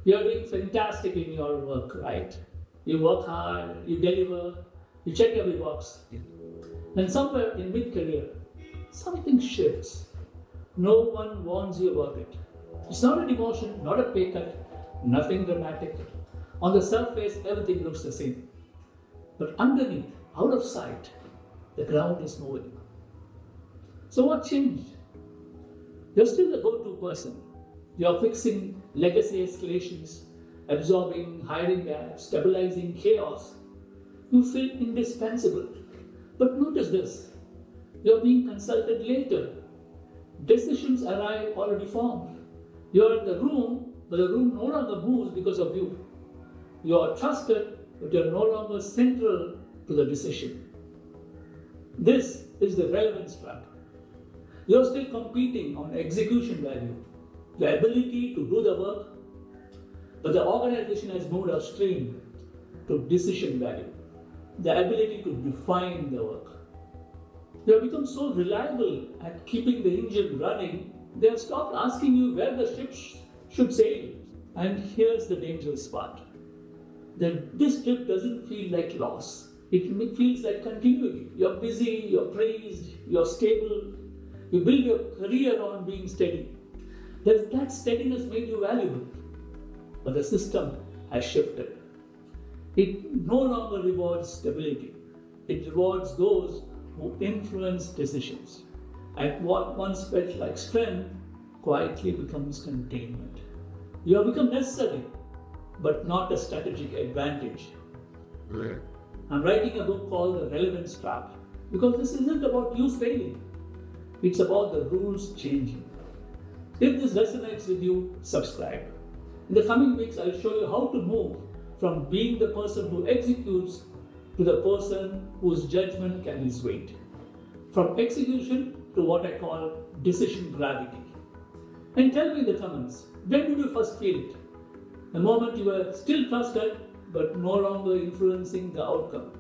You're doing fantastic in your work, right? You work hard, you deliver, you check every box. Then somewhere in mid-career, something shifts. No one warns you about it. It's not a demotion, not a pay cut, nothing dramatic. On the surface, everything looks the same. But underneath, out of sight, the ground is moving. So what changed? You're still the go-to person. You're fixing legacy escalations, absorbing hiring gaps, stabilizing chaos. You feel indispensable. But notice this, you're being consulted later. Decisions arrive already formed. You're in the room, but the room no longer moves because of you. You are trusted, but you're no longer central to the decision. This is the relevance trap. You're still competing on execution value, the ability to do the work, but the organization has moved upstream to decision value, the ability to define the work. They have become so reliable at keeping the engine running, they have stopped asking you where the ship should sail. And here's the dangerous part. That this trip doesn't feel like loss. It feels like continuity. You're busy, you're praised, you're stable. You build your career on being steady. That steadiness made you valuable. But the system has shifted. It no longer rewards stability. It rewards those who influence decisions. And what once felt like strength quietly becomes containment. You have become necessary, but not a strategic advantage. I'm writing a book called The Relevance Trap because this isn't about you failing. It's about the rules changing. If this resonates with you, subscribe. In the coming weeks, I'll show you how to move from being the person who executes to the person whose judgment carries weight. From execution to what I call decision gravity. And tell me in the comments, when did you first feel it? The moment you were still trusted but no longer influencing the outcome.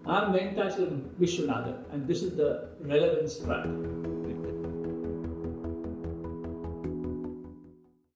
I'm Venkatachalam Vishwanathan and this is the Relevance Trap.